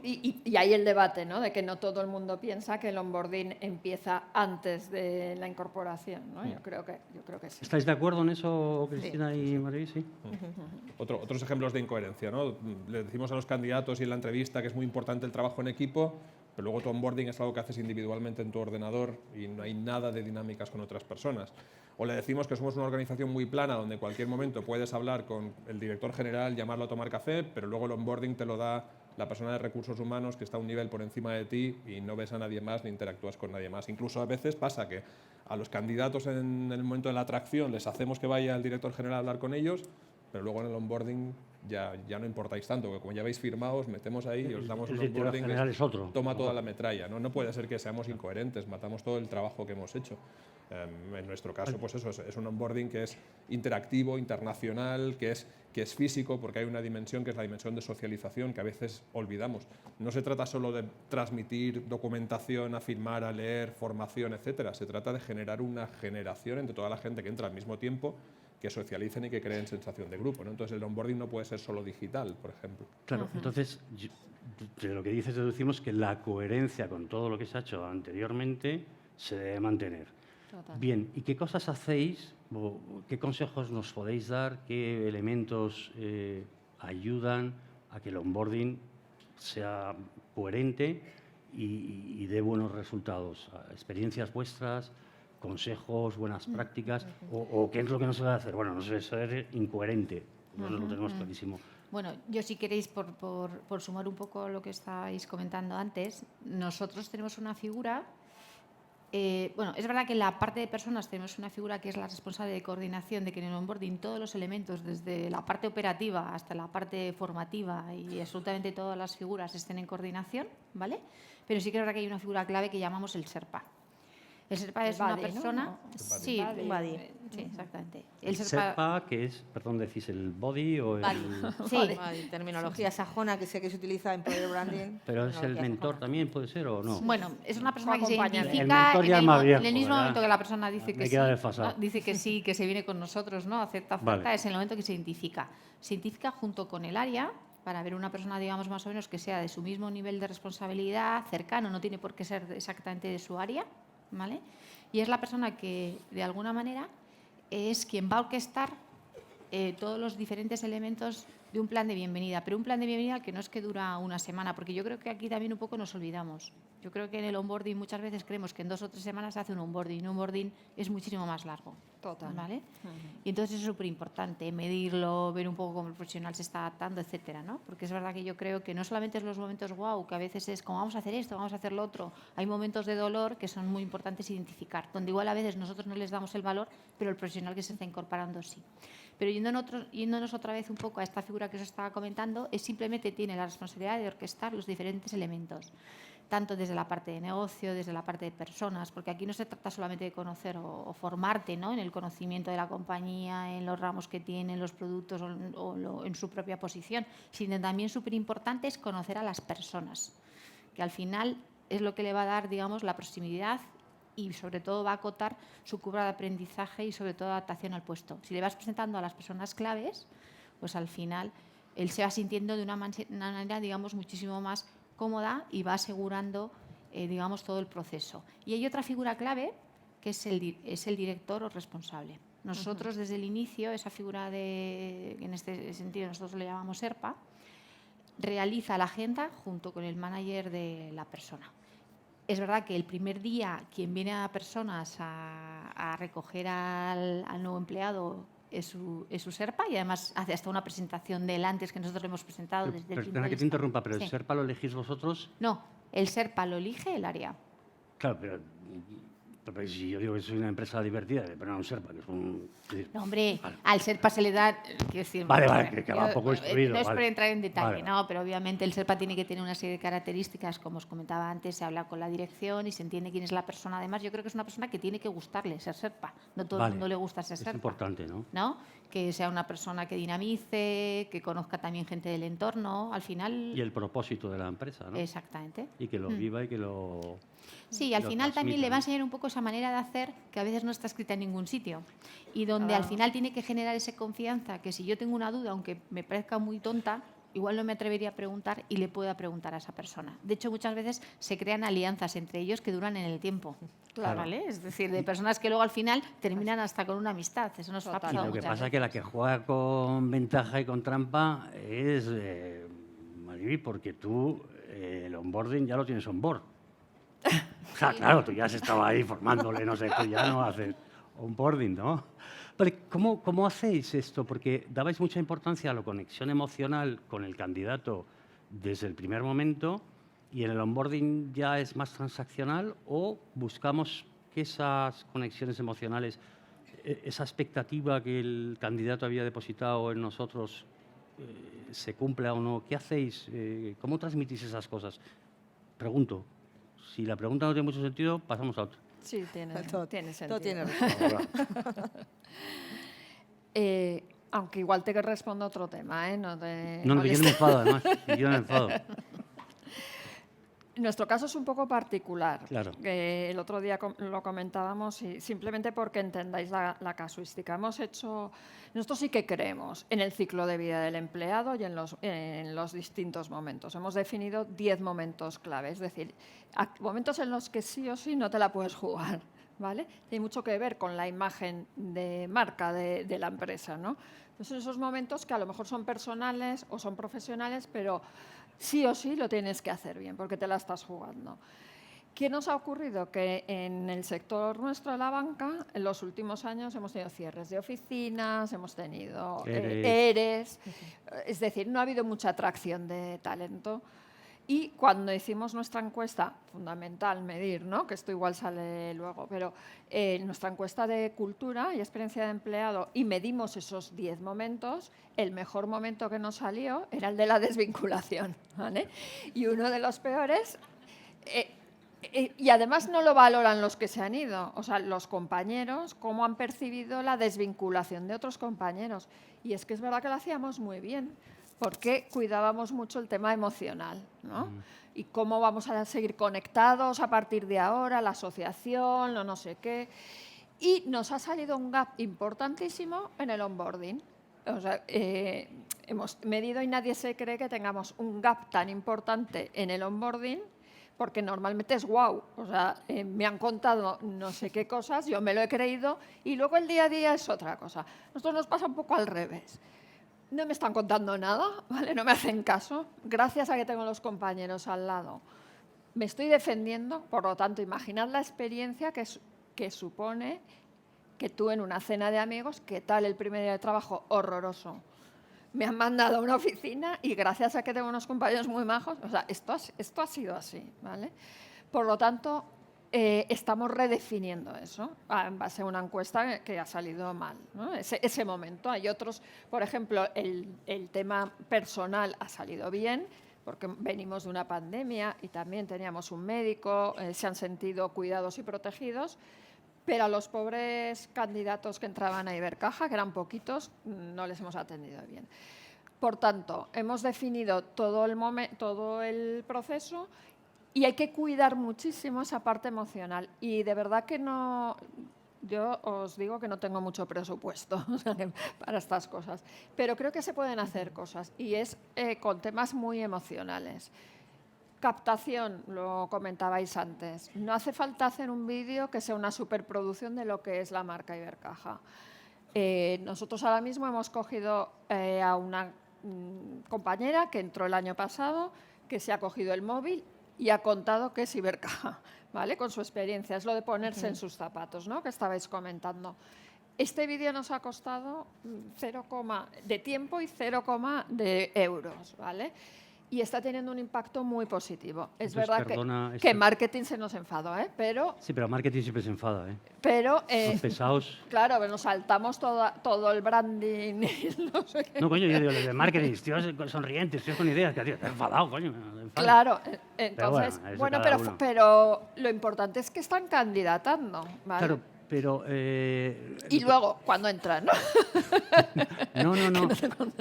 Y hay el debate, ¿no?, de que no todo el mundo piensa que el onboarding empieza antes de la incorporación, ¿no? Yo creo que sí. ¿Estáis de acuerdo en eso, Cristina y María? Sí. Otros ejemplos de incoherencia, ¿no? Le decimos a los candidatos y en la entrevista que es muy importante el trabajo en equipo, pero luego tu onboarding es algo que haces individualmente en tu ordenador y no hay nada de dinámicas con otras personas. O le decimos que somos una organización muy plana donde en cualquier momento puedes hablar con el director general, llamarlo a tomar café, pero luego el onboarding te lo da la persona de recursos humanos que está a un nivel por encima de ti y no ves a nadie más ni interactúas con nadie más. Incluso a veces pasa que a los candidatos en el momento de la atracción les hacemos que vaya el director general a hablar con ellos, pero luego en el onboarding ya no importáis tanto, porque como ya habéis firmado, os metemos ahí y os damos un onboarding general es otro. Toma toda la metralla. No puede ser que seamos incoherentes, matamos todo el trabajo que hemos hecho. En nuestro caso, pues eso es un onboarding que es interactivo, internacional, que es físico, porque hay una dimensión que es la dimensión de socialización que a veces olvidamos. No se trata solo de transmitir documentación, a firmar, a leer, formación, etcétera. Se trata de generar una generación entre toda la gente que entra al mismo tiempo que socialicen y que creen sensación de grupo, ¿no? Entonces el onboarding no puede ser solo digital, por ejemplo. Claro, entonces, de lo que dices deducimos que la coherencia con todo lo que se ha hecho anteriormente se debe mantener. Total. Bien, ¿y qué cosas hacéis? O ¿qué consejos nos podéis dar? ¿Qué elementos ayudan a que el onboarding sea coherente y dé buenos resultados? ¿Experiencias vuestras? ¿Consejos? ¿Buenas prácticas? ¿O qué es lo que no se debe hacer? Bueno, no se debe ser incoherente. Bueno, lo tenemos clarísimo. Bueno, yo si queréis, por sumar un poco lo que estáis comentando antes, nosotros tenemos una figura. Bueno, es verdad que en la parte de personas tenemos una figura que es la responsable de coordinación, de que en el onboarding todos los elementos, desde la parte operativa hasta la parte formativa y absolutamente todas las figuras estén en coordinación, ¿vale? Pero sí que es verdad que hay una figura clave que llamamos el Sherpa. El Sherpa es una buddy, ¿no? persona... Sí, Un buddy. sí, exactamente. El Sherpa, que es, perdón, decís, el body o el... Sí, Vale, terminología sajona que sé que se utiliza en Employer Branding. Pero es el terminología mentor sajona. también, ¿puede ser o no? bueno, es una persona que se Acompañante. El identifica mentor ya en es más viejo, en el mismo ¿verdad? momento que la persona dice Me que sí, queda desfasado. ¿no? Dice que sí, que se viene con nosotros, ¿no? Acepta oferta, Vale. es en el momento que se identifica. Se identifica junto con el área para ver una persona, digamos, más o menos que sea de su mismo nivel de responsabilidad, cercano, no tiene por qué ser exactamente de su área, ¿vale? Y es la persona que, de alguna manera, es quien va a orquestar todos los diferentes elementos de un plan de bienvenida, pero un plan de bienvenida que no es que dura una semana, porque yo creo que aquí también un poco nos olvidamos. Yo creo que en el onboarding muchas veces creemos que en 2 o 3 semanas se hace un onboarding. Un onboarding es muchísimo más largo. Total. ¿Vale? Y entonces es súper importante medirlo, ver un poco cómo el profesional se está adaptando, etcétera, ¿no? Porque es verdad que yo creo que no solamente es los momentos wow, que a veces es como vamos a hacer esto, vamos a hacer lo otro. Hay momentos de dolor que son muy importantes identificar, donde igual a veces nosotros no les damos el valor, pero el profesional que se está incorporando sí. Pero yéndonos otra vez un poco a esta figura que os estaba comentando, es simplemente tiene la responsabilidad de orquestar los diferentes elementos, tanto desde la parte de negocio, desde la parte de personas, porque aquí no se trata solamente de conocer o formarte, ¿no?, en el conocimiento de la compañía, en los ramos que tiene, en los productos o en su propia posición, sino también súper importante es conocer a las personas, que al final es lo que le va a dar, digamos, la proximidad y sobre todo va a acotar su curva de aprendizaje y sobre todo adaptación al puesto. Si le vas presentando a las personas claves, pues al final él se va sintiendo de una manera, digamos, muchísimo más cómoda y va asegurando, digamos, todo el proceso. Y hay otra figura clave que es el director o responsable. Nosotros desde el inicio, esa figura en este sentido nosotros le llamamos SERPA, realiza la agenda junto con el manager de la persona. Es verdad que el primer día quien viene a personas a recoger al nuevo empleado es su SERPA y además hace hasta una presentación de él antes que nosotros le hemos presentado desde el Perdona primer que te instante. interrumpa, pero Sí. ¿el SERPA lo elegís vosotros? No, el SERPA lo elige el área. Claro, pero si yo digo que soy una empresa divertida, pero no un SERPA, que es un... No, hombre, Vale. al SERPA se le da... Quiero decir, Vale, que va yo- poco instruido, No es vale. por entrar en detalle, Vale. no, pero obviamente el SERPA tiene que tener una serie de características, como os comentaba antes, se habla con la dirección y se entiende quién es la persona. Además, yo creo que es una persona que tiene que gustarle ser SERPA. No todo Vale. el mundo le gusta ser Es SERPA. importante, ¿no? ¿No? Que sea una persona que dinamice, que conozca también gente del entorno. Al final... Y el propósito de la empresa, ¿no? Exactamente. Y que lo viva y que lo... Sí, al lo final también transmita, le va a ¿no? enseñar un poco esa manera de hacer que a veces no está escrita en ningún sitio y donde al final tiene que generar esa confianza que si yo tengo una duda, aunque me parezca muy tonta, igual no me atrevería a preguntar y le pueda preguntar a esa persona. De hecho, muchas veces se crean alianzas entre ellos que duran en el tiempo. Claro. ¿Vale? Es decir, de personas que luego al final terminan hasta con una amistad. Eso nos ha Total. Y pasado lo que muchas pasa es veces. que la que juega con ventaja y con trampa es Mariby, porque tú el onboarding ya lo tienes on board. O sea, claro, tú ya has estado ahí formándole, no sé, tú ya no haces onboarding, ¿no? Vale, ¿cómo hacéis esto? Porque dabais mucha importancia a la conexión emocional con el candidato desde el primer momento y en el onboarding ya es más transaccional o buscamos que esas conexiones emocionales, esa expectativa que el candidato había depositado en nosotros se cumpla o no. ¿Qué hacéis? ¿Cómo transmitís esas cosas? Pregunto. Si la pregunta no tiene mucho sentido, pasamos a otra. Sí, tiene Todo sentido. tiene respuesta. Aunque igual te respondo otro tema, ¿eh? No, No, que yo no me enfado, además. Yo no me enfado. Nuestro caso es un poco particular. Claro. El otro día lo comentábamos y simplemente porque entendáis la casuística. Nosotros sí que creemos en el ciclo de vida del empleado y en los distintos momentos. Hemos definido 10 momentos clave, es decir, momentos en los que sí o sí no te la puedes jugar, ¿vale? Tiene mucho que ver con la imagen de marca de la empresa, ¿no? Entonces, esos momentos que a lo mejor son personales o son profesionales, pero sí o sí lo tienes que hacer bien porque te la estás jugando. ¿Qué nos ha ocurrido? Que en el sector nuestro de la banca, en los últimos años hemos tenido cierres de oficinas, hemos tenido ERES, es decir, no ha habido mucha atracción de talento. Y cuando hicimos nuestra encuesta, fundamental medir, ¿no? Que esto igual sale luego, pero nuestra encuesta de cultura y experiencia de empleado y medimos esos 10 momentos, el mejor momento que nos salió era el de la desvinculación, ¿vale? Y uno de los peores, y además no lo valoran los que se han ido, o sea, los compañeros, cómo han percibido la desvinculación de otros compañeros. Y es que es verdad que lo hacíamos muy bien, porque cuidábamos mucho el tema emocional, ¿no? Y cómo vamos a seguir conectados a partir de ahora, la asociación, lo no sé qué. Y nos ha salido un gap importantísimo en el onboarding. O sea, hemos medido y nadie se cree que tengamos un gap tan importante en el onboarding, porque normalmente es guau. O sea, me han contado no sé qué cosas, yo me lo he creído, y luego el día a día es otra cosa. A nosotros nos pasa un poco al revés. No me están contando nada, ¿vale? No me hacen caso. Gracias a que tengo los compañeros al lado, me estoy defendiendo. Por lo tanto, imaginad la experiencia que supone que tú en una cena de amigos, ¿qué tal el primer día de trabajo? Horroroso. Me han mandado a una oficina y gracias a que tengo unos compañeros muy majos, o sea, esto ha sido así, ¿vale? Por lo tanto, estamos redefiniendo eso en base a una encuesta que ha salido mal, ¿no? Ese momento. Hay otros, por ejemplo, el tema personal ha salido bien, porque venimos de una pandemia y también teníamos un médico, se han sentido cuidados y protegidos, pero a los pobres candidatos que entraban a Ibercaja, que eran poquitos, no les hemos atendido bien. Por tanto, hemos definido todo el proceso. Y hay que cuidar muchísimo esa parte emocional. Y de verdad que no, yo os digo que no tengo mucho presupuesto para estas cosas, pero creo que se pueden hacer cosas y es con temas muy emocionales. Captación, lo comentabais antes. No hace falta hacer un vídeo que sea una superproducción de lo que es la marca Ibercaja. Nosotros ahora mismo hemos cogido a una compañera que entró el año pasado, que se ha cogido el móvil y ha contado que es Ibercaja, ¿vale? Con su experiencia. Es lo de ponerse en sus zapatos, ¿no? Que estabais comentando. Este vídeo nos ha costado 0, de tiempo y 0, de euros, ¿vale? Y está teniendo un impacto muy positivo. Es verdad que marketing se nos enfadó, ¿eh? Pero... Sí, pero marketing siempre se enfada, ¿eh? Pero... Son pesados. Claro, pero nos saltamos todo el branding y no sé qué. No, coño, yo digo, los de marketing, tíos sonrientes, tíos con ideas, tío, te has enfadado, coño. Claro, entonces... Pero lo importante es que están candidatando, ¿vale? Claro, pero... y luego, cuando entran, ¿no?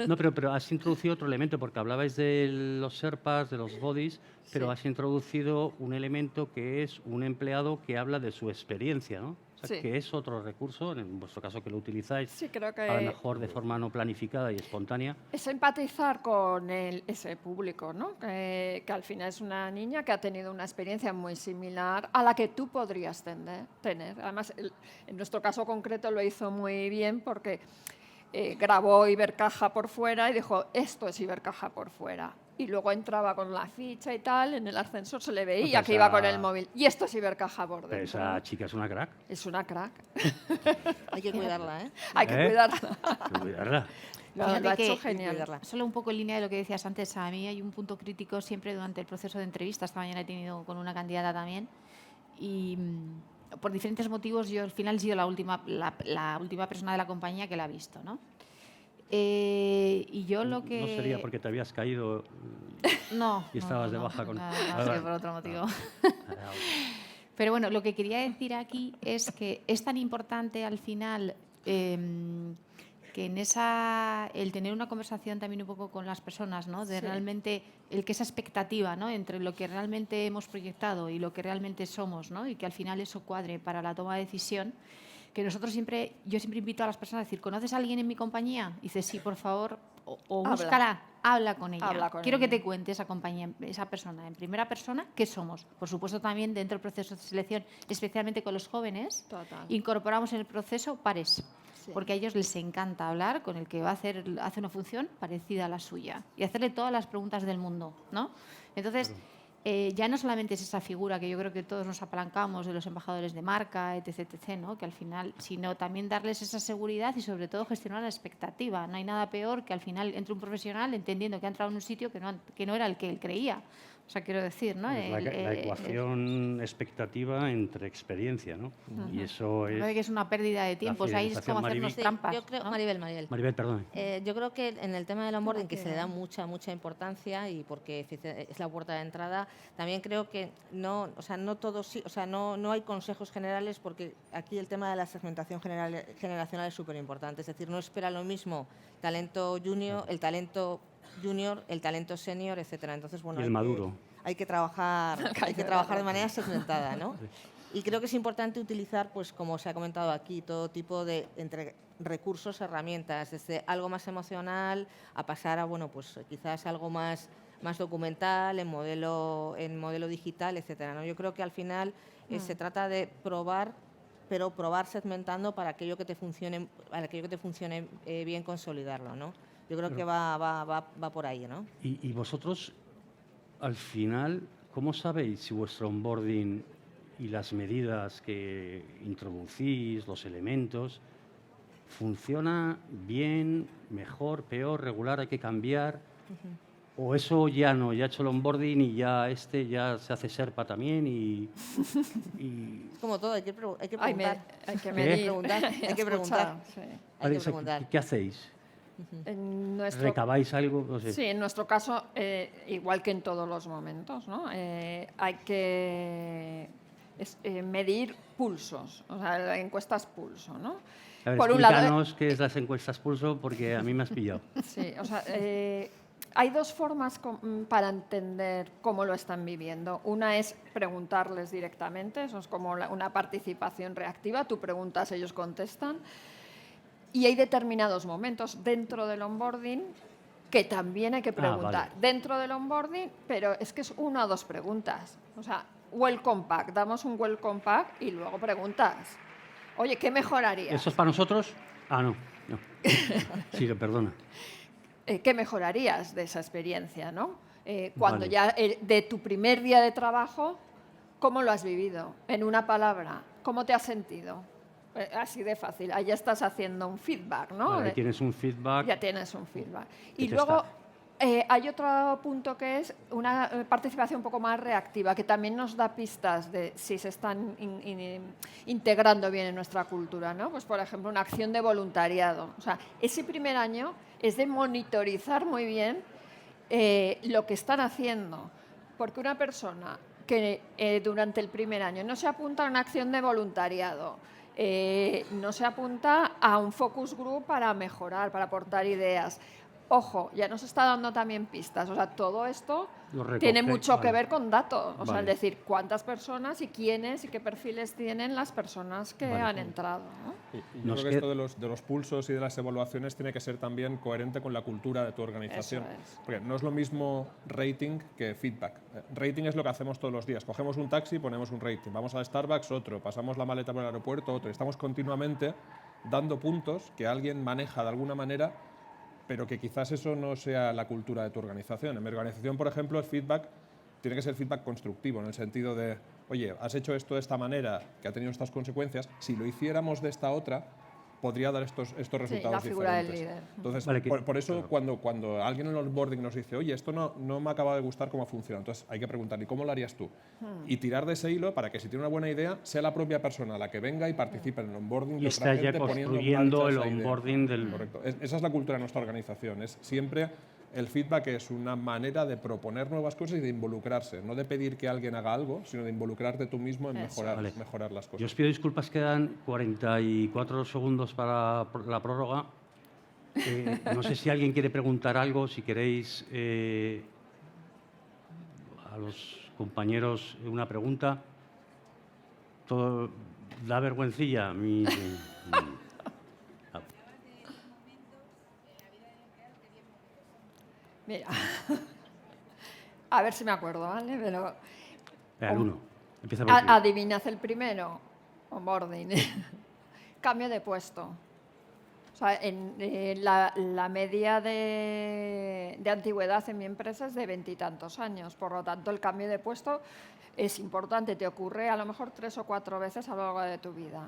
No, pero has introducido otro elemento, porque hablabais de los Sherpas, de los bodies, pero has introducido un elemento que es un empleado que habla de su experiencia, ¿no? O sea, que es otro recurso, en vuestro caso que lo utilizáis, creo que a lo mejor de forma no planificada y espontánea. Es empatizar con ese público, ¿no? Que al final es una niña que ha tenido una experiencia muy similar a la que tú podrías tener. Además, en nuestro caso concreto lo hizo muy bien porque grabó Ibercaja por fuera y dijo, esto es Ibercaja por fuera. Y luego entraba con la ficha y tal, en el ascensor se le veía que iba con el móvil. Y esto es Ibercaja por dentro. Pero esa chica es una crack. Es una crack. Hay que cuidarla, ¿eh? Hay que cuidarla. Hay que cuidarla. Lo ha hecho genial. Solo un poco en línea de lo que decías antes, a mí hay un punto crítico siempre durante el proceso de entrevista. Esta mañana he tenido con una candidata también. Y por diferentes motivos yo al final he sido la última persona de la compañía que la ha visto, ¿no? Y yo lo que... No sería porque te habías caído y estabas de baja con... No, por otro motivo. Pero bueno, lo que quería decir aquí es que es tan importante al final que en el tener una conversación también un poco con las personas, ¿no? De Sí. realmente que esa expectativa, ¿no? Entre lo que realmente hemos proyectado y lo que realmente somos, ¿no? Y que al final eso cuadre para la toma de decisión. Que yo siempre invito a las personas a decir, ¿conoces a alguien en mi compañía? Y dices, sí, por favor, o Habla. búscala, habla con ella. Habla con Quiero ella. que te cuente esa persona, en primera persona, qué somos. Por supuesto, también dentro del proceso de selección, especialmente con los jóvenes, Total. incorporamos en el proceso pares. Sí. Porque a ellos les encanta hablar con el que hace una función parecida a la suya y hacerle todas las preguntas del mundo, ¿no? Entonces, ya no solamente es esa figura que yo creo que todos nos apalancamos de los embajadores de marca, etc., ¿no? Que al final, sino también darles esa seguridad y sobre todo gestionar la expectativa. No hay nada peor que al final entre un profesional entendiendo que ha entrado en un sitio que no era el que él creía. O sea, quiero decir, ¿no? La ecuación expectativa entre experiencia, ¿no? Y eso Me parece que es una pérdida de tiempo. O sea, ahí es como hacernos Sí, trampas. yo creo, ¿no? Maribel. Maribel, perdón. Yo creo que en el tema del onboarding, que se le da mucha importancia y porque es la puerta de entrada, también creo que no hay consejos generales porque aquí el tema de la segmentación generacional es súper importante. Es decir, no espera lo mismo talento junior, el talento senior, etcétera. Entonces, bueno, Y el maduro. hay que trabajar de manera segmentada, ¿no? Y creo que es importante utilizar, pues como se ha comentado aquí, todo tipo de entre recursos, herramientas, desde algo más emocional a pasar a, bueno, pues quizás algo más documental, en modelo digital, etcétera, ¿no? Yo creo que al final se trata de probar, pero probar segmentando para aquello que te funcione bien, consolidarlo, ¿no? Yo creo que va por ahí, ¿no? Y vosotros, al final, ¿cómo sabéis si vuestro onboarding y las medidas que introducís, los elementos, funciona bien, mejor, peor, regular, hay que cambiar? ¿O eso ya no, ya he hecho el onboarding y ya ya se hace Sherpa también y Es como todo, hay que preguntar. Hay que ¿Qué? medir. Preguntar, hay que preguntar. Sí. Hay que preguntar. ¿Qué hacéis? En nuestro, ¿Recabáis algo? No sé. sí, en nuestro caso, igual que en todos los momentos, ¿no? Hay que medir pulsos, o sea, encuestas pulso, ¿no? A ver, Por un lado, explícanos qué es las encuestas pulso, porque a mí me has pillado. sí, o sea, hay dos formas para entender cómo lo están viviendo. Una es preguntarles directamente, eso es como una participación reactiva, tú preguntas, ellos contestan. Y hay determinados momentos dentro del onboarding que también hay que preguntar. Vale. Dentro del onboarding, pero es que es una o dos preguntas. O sea, welcome pack, damos un welcome pack y luego preguntas. Oye, ¿qué mejorarías? ¿Eso es para nosotros? Ah, no. Sigue, perdona. ¿Qué mejorarías de esa experiencia, no? Cuando Vale. ya de tu primer día de trabajo, ¿cómo lo has vivido? En una palabra, ¿cómo te has sentido? Así de fácil. Ahí ya estás haciendo un feedback, ¿no? Vale, tienes un feedback. Ya tienes un feedback. Que Y te luego está. hay otro punto que es una participación un poco más reactiva, que también nos da pistas de si se están integrando bien en nuestra cultura, ¿no? Pues, por ejemplo, una acción de voluntariado. O sea, ese primer año es de monitorizar muy bien lo que están haciendo. Porque una persona que durante el primer año no se apunta a una acción de voluntariado, no se apunta a un focus group para mejorar, para aportar ideas. Ojo, ya nos está dando también pistas. O sea, todo esto Lo recoge, tiene mucho que vale. ver con datos. O sea, es Vale. decir, cuántas personas y quiénes y qué perfiles tienen las personas que Vale. han entrado, ¿no? Y yo Nos creo que qued- esto de los pulsos y de las evaluaciones tiene que ser también coherente con la cultura de tu organización. Eso es. Porque no es lo mismo rating que feedback. Rating es lo que hacemos todos los días. Cogemos un taxi, ponemos un rating. Vamos a Starbucks, otro. Pasamos la maleta por el aeropuerto, otro. Estamos continuamente dando puntos que alguien maneja de alguna manera, pero que quizás eso no sea la cultura de tu organización. En mi organización, por ejemplo, el feedback tiene que ser feedback constructivo, en el sentido de, oye, has hecho esto de esta manera, que ha tenido estas consecuencias, si lo hiciéramos de esta otra, podría dar estos resultados la figura del diferentes. líder. Entonces, Vale, por eso cuando alguien en el onboarding nos dice, oye, esto no me acaba de gustar cómo funciona, entonces hay que preguntarle, ¿cómo lo harías tú? Y tirar de ese hilo para que si tiene una buena idea, sea la propia persona la que venga y participe en el onboarding Y de está otra ya gente poniendo en construyendo marcha el esa idea. onboarding del... Correcto. Esa es la cultura de nuestra organización. Es siempre el feedback es una manera de proponer nuevas cosas y de involucrarse, no de pedir que alguien haga algo, sino de involucrarte tú mismo en mejorar, Vale. mejorar las Yo cosas. os pido disculpas, quedan 44 segundos para la prórroga. No sé si alguien quiere preguntar algo, si queréis a los compañeros una pregunta. Todo da vergüencilla. Mira, a ver si me acuerdo, ¿vale? Pero, El uno. Empieza por el primero. adivinad el primero. Onboarding. Cambio de puesto. O sea, la media de antigüedad en mi empresa es de 20 y tantos años. Por lo tanto, el cambio de puesto es importante. Te ocurre a lo mejor 3 o 4 veces a lo largo de tu vida.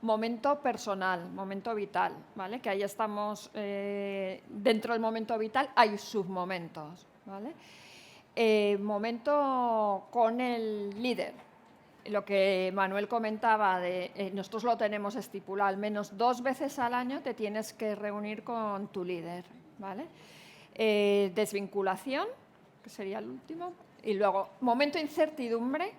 Momento personal, momento vital, ¿vale? Que ahí estamos, dentro del momento vital hay submomentos, ¿vale? Momento con el líder. Lo que Manuel comentaba, nosotros lo tenemos estipulado, al menos 2 veces al año te tienes que reunir con tu líder, ¿vale? Desvinculación, que sería el último, y luego momento incertidumbre.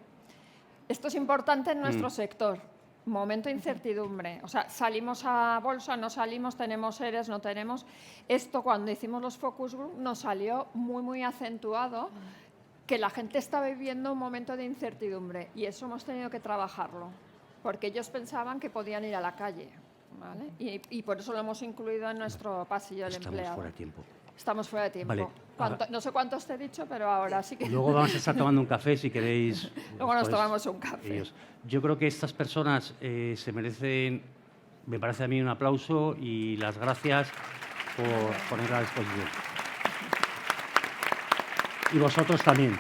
Esto es importante en nuestro sector. Momento incertidumbre, o sea, salimos a bolsa, no salimos, tenemos ERES, no tenemos. Esto cuando hicimos los focus group nos salió muy, muy acentuado, que la gente está viviendo un momento de incertidumbre y eso hemos tenido que trabajarlo, porque ellos pensaban que podían ir a la calle, ¿vale? Y por eso lo hemos incluido en nuestro pasillo del empleado. Estamos fuera de tiempo. Estamos fuera de tiempo. Vale. No sé cuántos te he dicho, pero ahora sí que... Luego vamos a estar tomando un café si queréis. Luego nos después, tomamos un café. ellos. Yo creo que estas personas se merecen, me parece a mí, un aplauso y las gracias por poner a disposición. Y vosotros también.